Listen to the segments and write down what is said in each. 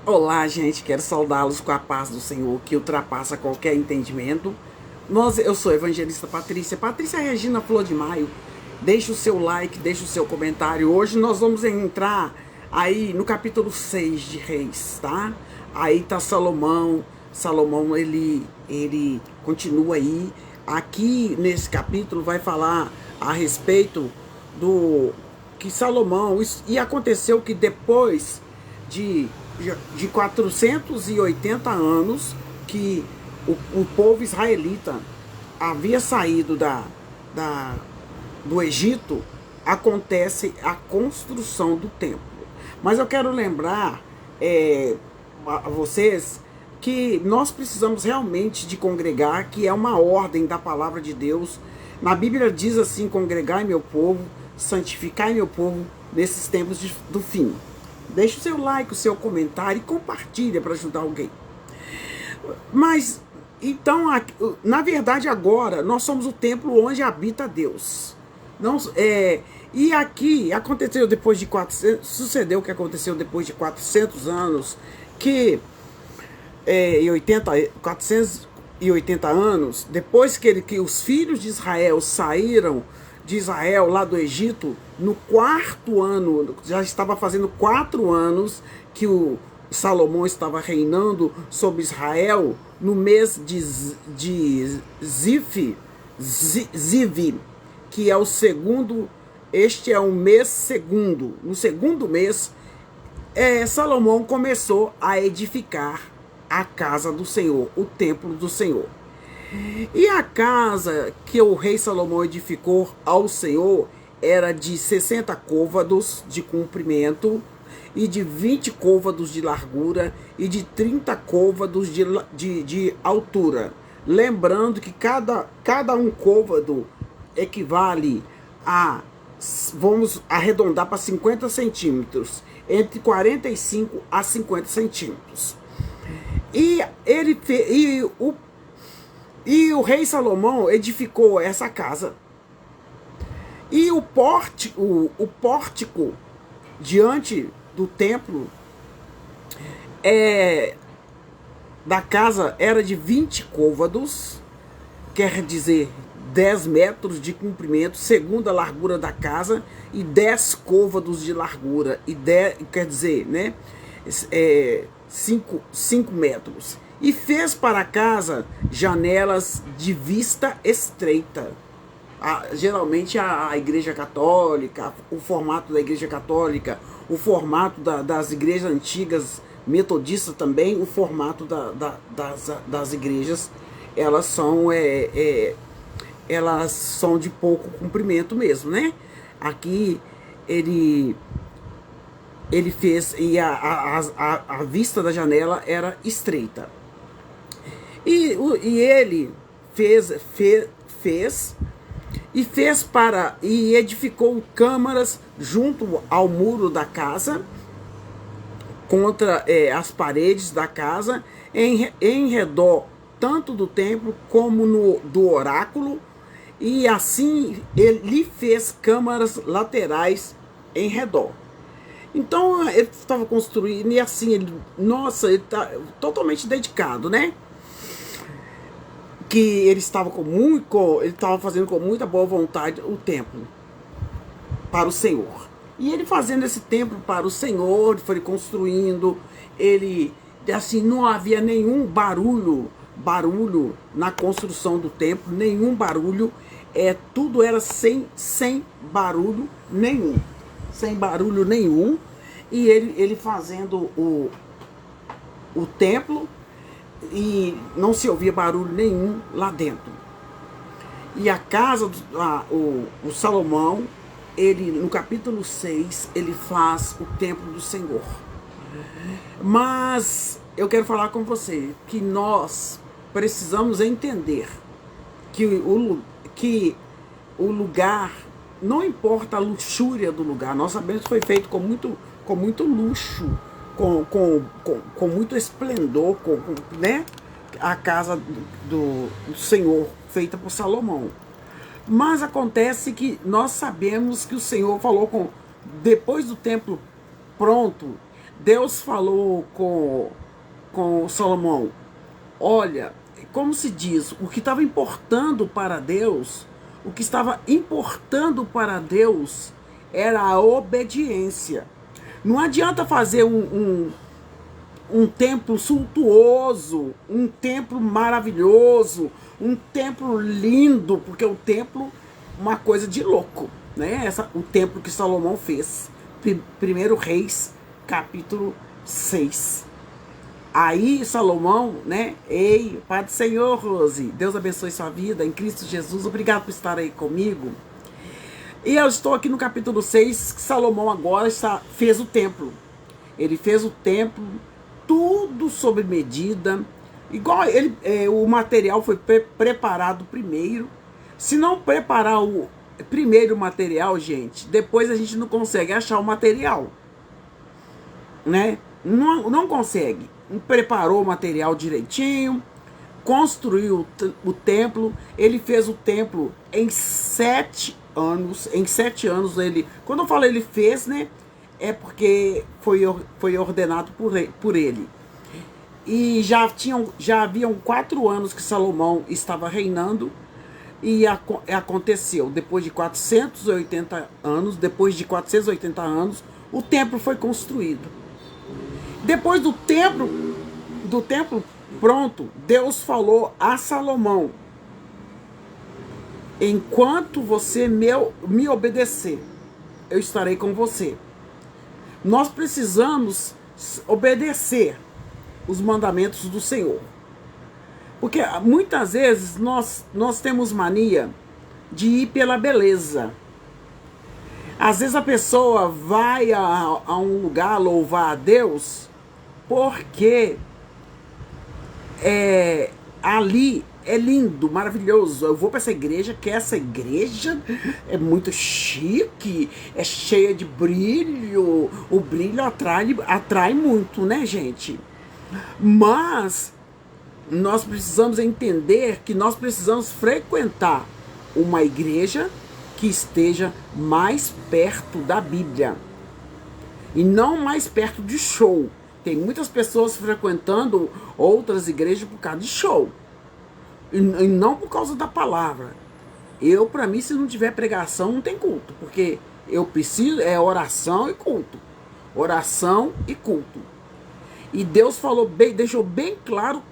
Olá, gente, quero saudá-los com a paz do Senhor, que ultrapassa qualquer entendimento. Eu sou a evangelista Patrícia Regina Flor de Maio. Deixe o seu like, deixe o seu comentário. Hoje nós vamos entrar aí no capítulo 6 de Reis, tá? Aí tá Salomão, ele continua aí. Aqui nesse capítulo vai falar a respeito do que Salomão, e aconteceu que depois de 480 anos que o povo israelita havia saído do Egito, acontece a construção do templo. Mas eu quero lembrar a vocês que nós precisamos realmente de congregar, que é uma ordem da palavra de Deus. Na Bíblia diz assim: congregai meu povo, santificai meu povo nesses tempos do fim. Deixe o seu like, o seu comentário e compartilha para ajudar alguém. Mas, então, na verdade agora, nós somos o templo onde habita Deus. E aqui aconteceu depois de 400 anos, que 480 anos, depois que os filhos de Israel saíram de Israel lá do Egito, no quarto ano, já estava fazendo 4 anos que o Salomão estava reinando sobre Israel, no mês de Ziv, que é o segundo, este é o mês segundo. No segundo mês, Salomão começou a edificar a casa do Senhor, o templo do Senhor. E a casa que o rei Salomão edificou ao Senhor era de 60 côvados de comprimento, e de 20 côvados de largura, e de 30 côvados de altura. Lembrando que cada um côvado equivale a, vamos arredondar para 50 centímetros, entre 45 a 50 centímetros. E o rei Salomão edificou essa casa. E o pórtico diante do templo da casa era de 20 côvados, quer dizer 10 metros de comprimento, segundo a largura da casa, e 10 côvados de largura, quer dizer, né, 5 metros. E fez para a casa janelas de vista estreita. Geralmente a Igreja Católica, o formato da Igreja Católica, o formato das igrejas antigas metodistas também, o formato das igrejas, elas são de pouco comprimento mesmo, né? Aqui ele fez, e a vista da janela era estreita. E ele e edificou câmaras junto ao muro da casa, contra as paredes da casa, em redor tanto do templo como do oráculo, e assim ele fez câmaras laterais em redor. Então ele estava construindo, e assim, ele está totalmente dedicado, né? Que ele estava fazendo com muita boa vontade o templo para o Senhor. E ele fazendo esse templo para o Senhor, foi construindo, assim, não havia nenhum barulho na construção do templo, nenhum barulho, tudo era sem barulho nenhum, e ele fazendo o templo, e não se ouvia barulho nenhum lá dentro. E a casa, o Salomão, ele no capítulo 6, ele faz o templo do Senhor. Mas eu quero falar com você que nós precisamos entender que o lugar, não importa a luxúria do lugar, nós sabemos que foi feito com muito luxo, com muito esplendor, né? A casa do Senhor, feita por Salomão. Mas acontece que nós sabemos que o Senhor falou depois do templo pronto, Deus falou com Salomão, olha, como se diz, o que estava importando para Deus, o que estava importando para Deus era a obediência. Não adianta fazer um templo suntuoso, um templo maravilhoso, um templo lindo, porque o templo, uma coisa de louco, né? O templo que Salomão fez. 1 Reis, capítulo 6. Aí Salomão, né? Ei, Pai do Senhor, Rose, Deus abençoe sua vida em Cristo Jesus. Obrigado por estar aí comigo. E eu estou aqui no capítulo 6, que Salomão agora fez o templo. Ele fez o templo, tudo sob medida. Igual o material foi preparado primeiro. Se não preparar o primeiro material, gente, depois a gente não consegue achar o material, né? Não consegue. Preparou o material direitinho, construiu o templo. Ele fez o templo em 7 anos. Em 7 anos ele... Quando eu falo ele fez, né? É porque foi ordenado por ele. E já haviam 4 anos que Salomão estava reinando. E aconteceu, depois de 480 anos, o templo foi construído. Depois do templo pronto, Deus falou a Salomão: enquanto você me obedecer, eu estarei com você. Nós precisamos obedecer os mandamentos do Senhor. Porque muitas vezes nós temos mania de ir pela beleza. Às vezes a pessoa vai a um lugar louvar a Deus porque ali é lindo, maravilhoso. Eu vou para essa igreja, que essa igreja é muito chique, é cheia de brilho. O brilho atrai muito, né, gente? Mas nós precisamos entender que nós precisamos frequentar uma igreja que esteja mais perto da Bíblia e não mais perto de show. Tem muitas pessoas frequentando outras igrejas por causa de show e não por causa da palavra. Para mim, se não tiver pregação, não tem culto, porque eu preciso oração e culto. Oração e culto. E Deus falou deixou bem claro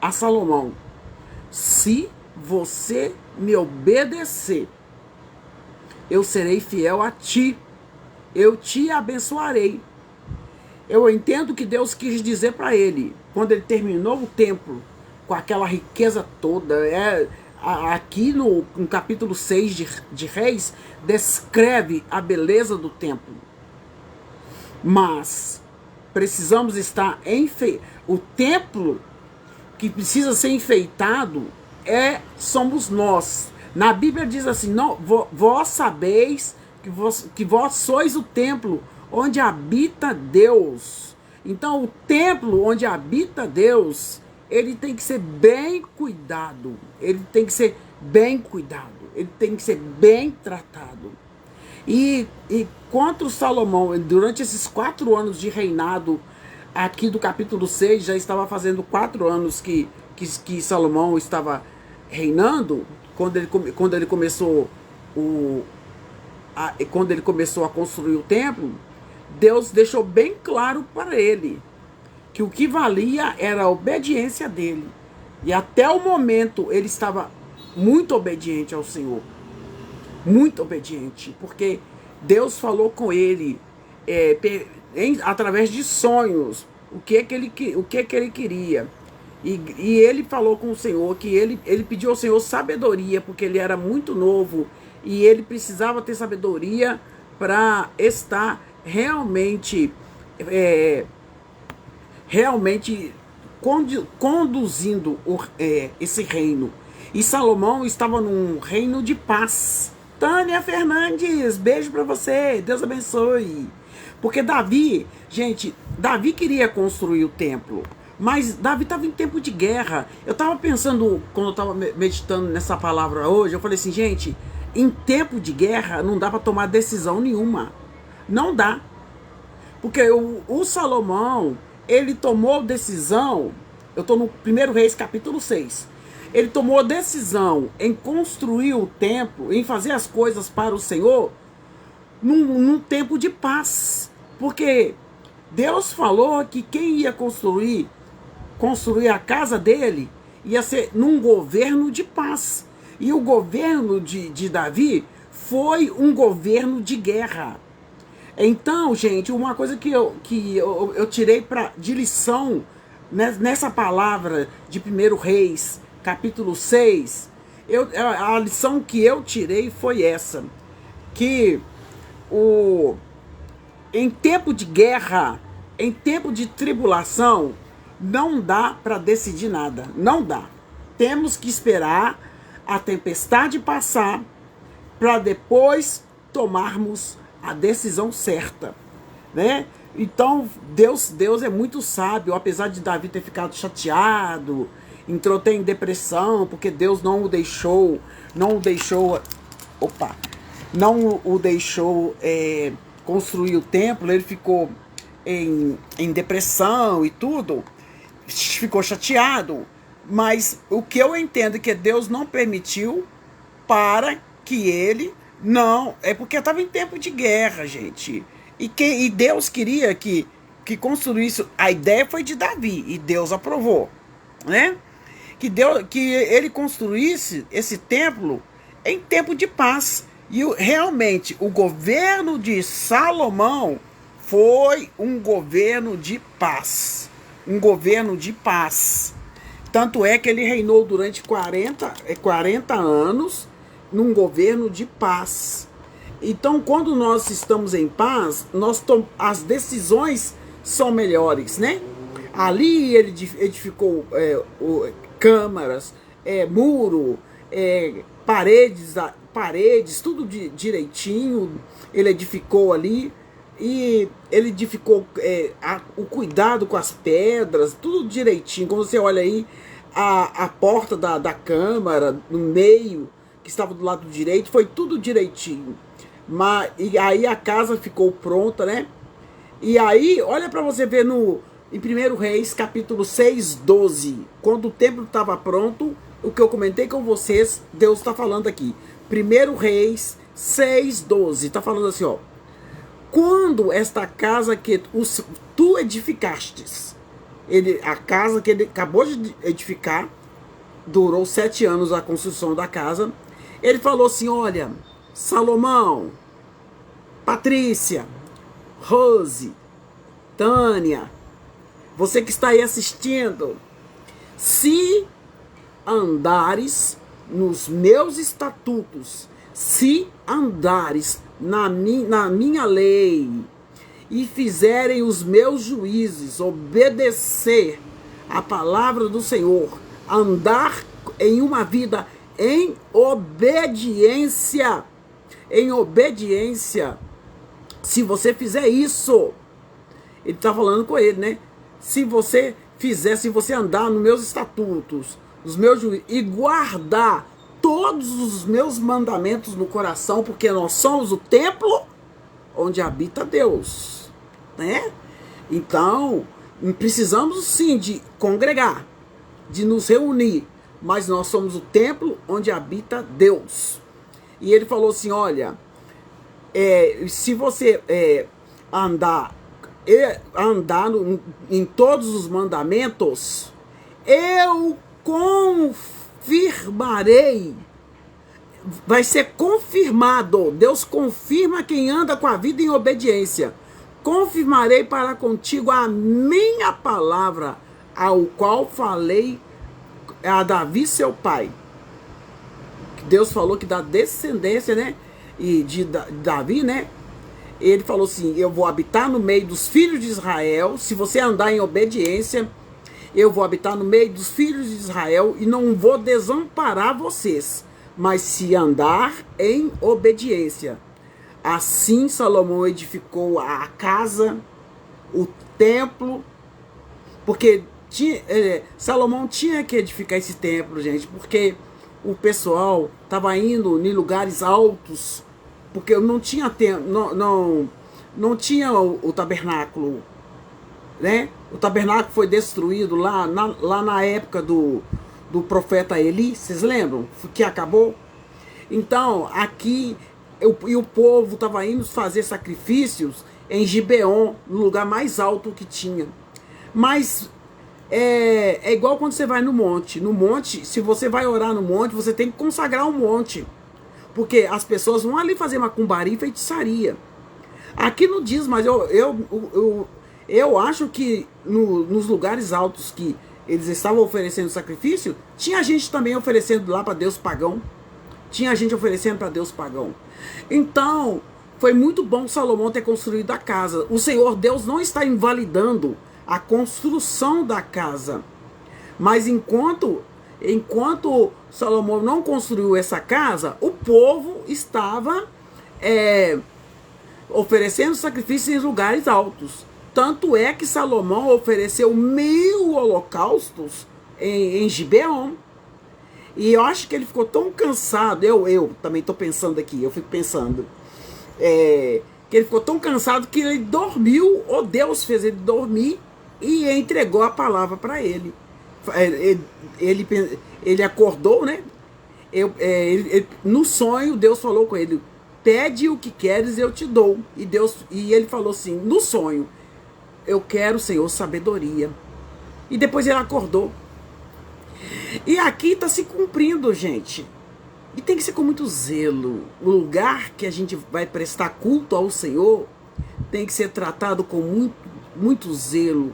a Salomão: se você me obedecer, eu serei fiel a ti, eu te abençoarei. Eu entendo que Deus quis dizer para ele, quando ele terminou o templo, com aquela riqueza toda, aqui no capítulo 6 de Reis, descreve a beleza do templo. Mas precisamos estar o templo que precisa ser enfeitado somos nós. Na Bíblia diz assim: não, vós sabeis que vós sois o templo onde habita Deus. Então o templo onde habita Deus, ele tem que ser bem cuidado. Ele tem que ser bem cuidado. Ele tem que ser bem tratado. E contra o Salomão, durante esses 4 anos de reinado, aqui do capítulo 6, já estava fazendo 4 anos que Salomão estava reinando, quando ele começou a construir o templo. Deus deixou bem claro para ele que o que valia era a obediência dele. E até o momento ele estava muito obediente ao Senhor. Muito obediente, porque Deus falou com ele através de sonhos o que ele queria. E ele falou com o Senhor que ele pediu ao Senhor sabedoria, porque ele era muito novo e ele precisava ter sabedoria para estar realmente conduzindo esse reino. E Salomão estava num reino de paz. Tânia Fernandes, beijo para você, Deus abençoe. Porque Davi queria construir o templo, mas Davi estava em tempo de guerra. Eu estava pensando, quando eu estava meditando nessa palavra hoje, eu falei assim: gente, em tempo de guerra não dá para tomar decisão nenhuma. Não dá. Porque o Salomão, ele tomou decisão, eu estou no 1 Reis capítulo 6, ele tomou decisão em construir o templo, em fazer as coisas para o Senhor, num tempo de paz. Porque Deus falou que quem ia construir a casa dele ia ser num governo de paz. E o governo de Davi foi um governo de guerra. Então, gente, uma coisa que eu tirei de lição nessa palavra de 1 Reis, capítulo 6, a lição que eu tirei foi essa, que em tempo de guerra, em tempo de tribulação, não dá para decidir nada, não dá. Temos que esperar a tempestade passar para depois tomarmos a decisão certa, né? Então, Deus é muito sábio, apesar de Davi ter ficado chateado, entrou até em depressão, porque Deus não o deixou construir o templo, ele ficou em depressão e tudo, ficou chateado, mas o que eu entendo é que Deus não permitiu para que ele não, é porque estava em tempo de guerra, gente. E Deus queria que construísse. A ideia foi de Davi e Deus aprovou, né? Que ele construísse esse templo em tempo de paz. E realmente o governo de Salomão foi um governo de paz. Um governo de paz. Tanto é que ele reinou durante 40 anos num governo de paz. Então, quando nós estamos em paz, as decisões são melhores, né? Ali ele edificou câmaras, muro, paredes, tudo direitinho. Ele edificou ali e ele edificou o cuidado com as pedras, tudo direitinho. Quando você olha aí, a porta da câmara, no meio, que estava do lado direito, foi tudo direitinho. E aí a casa ficou pronta, né? E aí, olha para você ver em 1 Reis, capítulo 6, 12. Quando o templo estava pronto, o que eu comentei com vocês, Deus está falando aqui. 1 Reis 6, 12. Está falando assim, ó. Quando esta casa que tu edificastes, a casa que ele acabou de edificar, durou 7 anos a construção da casa. Ele falou assim, olha, Salomão, Patrícia, Rose, Tânia, você que está aí assistindo, se andares nos meus estatutos, se andares na minha lei e fizerem os meus juízes, obedecer a palavra do Senhor, andar em uma vida em obediência, se você fizer isso, ele está falando com ele, né? Se você andar nos meus estatutos, nos meus juízos, e guardar todos os meus mandamentos no coração, porque nós somos o templo onde habita Deus, né? Então, precisamos sim de congregar, de nos reunir, mas nós somos o templo onde habita Deus. E ele falou assim, olha, se você andar em todos os mandamentos, eu confirmarei. Vai ser confirmado. Deus confirma quem anda com a vida em obediência. Confirmarei para contigo a minha palavra, ao qual falei a Davi seu pai. Deus falou que da descendência, né? E de Davi, né? Ele falou assim, eu vou habitar no meio dos filhos de Israel. Se você andar em obediência, eu vou habitar no meio dos filhos de Israel e não vou desamparar vocês, mas se andar em obediência. Assim Salomão edificou a casa, o templo, porque Salomão tinha que edificar esse templo, gente, porque o pessoal estava indo em lugares altos, porque não tinha tempo, não tinha o tabernáculo, né? O tabernáculo foi destruído lá na época do profeta Eli, vocês lembram? Que acabou? Então, aqui, e o povo estava indo fazer sacrifícios em Gibeon, no lugar mais alto que tinha. Mas é igual quando você vai no monte. No monte, se você vai orar no monte, você tem que consagrar o monte. Porque as pessoas vão ali fazer macumbaria e feitiçaria. Aqui não diz, mas eu acho que nos lugares altos que eles estavam oferecendo sacrifício, tinha gente também oferecendo lá para Deus pagão. Tinha gente oferecendo para Deus pagão. Então, foi muito bom Salomão ter construído a casa. O Senhor Deus não está invalidando a construção da casa. Mas enquanto Salomão não construiu essa casa, o povo estava oferecendo sacrifícios em lugares altos. Tanto é que Salomão ofereceu 1000 holocaustos em Gibeon. E eu acho que ele ficou tão cansado, eu também estou pensando aqui, eu fico pensando, que ele ficou tão cansado que ele dormiu, ou Deus fez ele dormir e entregou a palavra para ele. Ele acordou, né? No sonho, Deus falou com ele, pede o que queres, eu te dou. E ele falou assim, no sonho, eu quero, Senhor, sabedoria. E depois ele acordou. E aqui está se cumprindo, gente. E tem que ser com muito zelo. O lugar que a gente vai prestar culto ao Senhor tem que ser tratado com muito, muito zelo,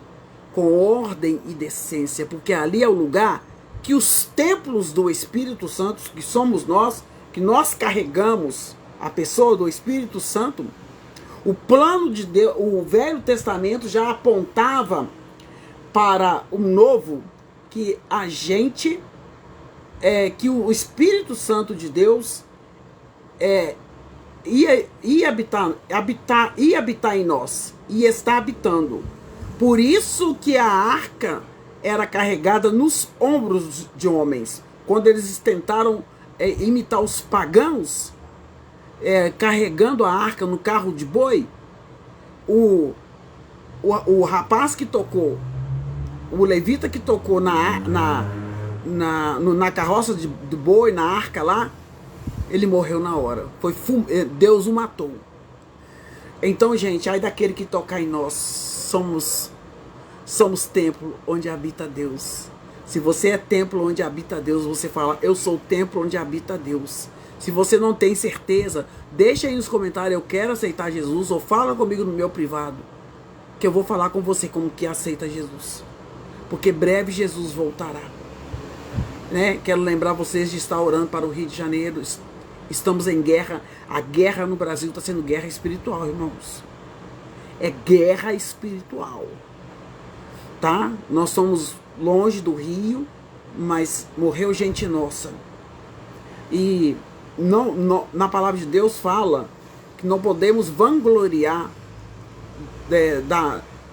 com ordem e decência, porque ali é o lugar que os templos do Espírito Santo, que somos nós, que nós carregamos a pessoa do Espírito Santo, o plano de Deus, o Velho Testamento já apontava para o Novo, que a gente, que o Espírito Santo de Deus ia habitar em nós, e está habitando. Por isso que a arca era carregada nos ombros de homens. Quando eles tentaram imitar os pagãos, carregando a arca no carro de boi, o rapaz que tocou, o levita que tocou na carroça do boi, na arca lá, ele morreu na hora. Deus o matou. Então, gente, ai daquele que tocar em nós, somos templo onde habita Deus. Se você é templo onde habita Deus, você fala, eu sou o templo onde habita Deus. Se você não tem certeza, deixa aí nos comentários, eu quero aceitar Jesus, ou fala comigo no meu privado, que eu vou falar com você como que aceita Jesus. Porque breve Jesus voltará. Né? Quero lembrar vocês de estar orando para o Rio de Janeiro. Estamos em guerra. A guerra no Brasil está sendo guerra espiritual, irmãos. É guerra espiritual. Tá? Nós somos longe do Rio, mas morreu gente nossa. E na palavra de Deus fala que não podemos vangloriar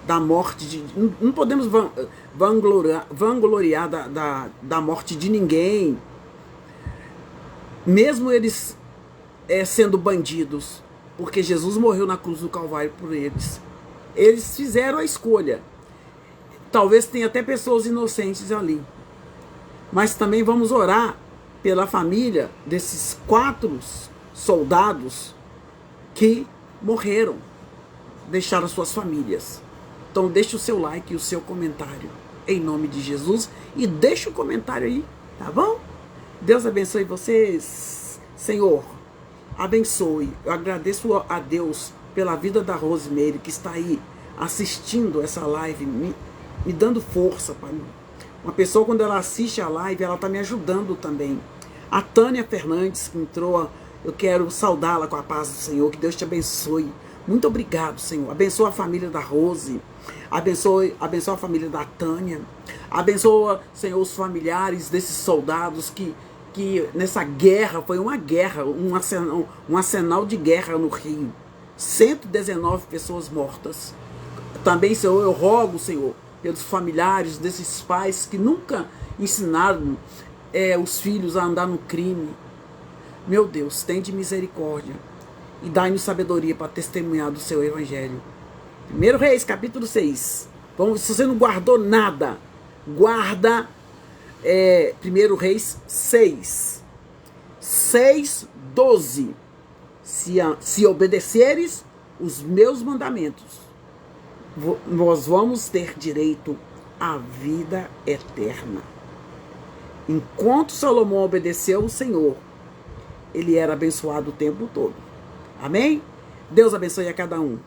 da morte não podemos vangloriar da morte de ninguém, mesmo eles sendo bandidos, porque Jesus morreu na cruz do Calvário por eles. Eles fizeram a escolha. Talvez tenha até pessoas inocentes ali, mas também vamos orar pela família desses 4 soldados que morreram, deixaram suas famílias. Então deixa o seu like e o seu comentário, em nome de Jesus, e deixa o comentário aí, tá bom? Deus abençoe vocês. Senhor, abençoe. Eu agradeço a Deus pela vida da Rosemary, que está aí assistindo essa live, me dando força para mim. Uma pessoa, quando ela assiste a live, ela está me ajudando também. A Tânia Fernandes, que entrou, eu quero saudá-la com a paz do Senhor. Que Deus te abençoe. Muito obrigado, Senhor. Abençoa a família da Rose. Abençoa a família da Tânia. Abençoa, Senhor, os familiares desses soldados que nessa guerra, foi uma guerra, um arsenal de guerra no Rio. 119 pessoas mortas. Também, Senhor, eu rogo, Senhor, pelos familiares desses pais que nunca ensinaram os filhos a andar no crime. Meu Deus, tem de misericórdia. e dai-nos sabedoria para testemunhar do seu evangelho. 1 Reis, capítulo 6. Vamos, se você não guardou nada, guarda 1 Reis 6. 6:12. Se obedeceres os meus mandamentos, nós vamos ter direito à vida eterna. Enquanto Salomão obedeceu ao Senhor, ele era abençoado o tempo todo. Amém? Deus abençoe a cada um.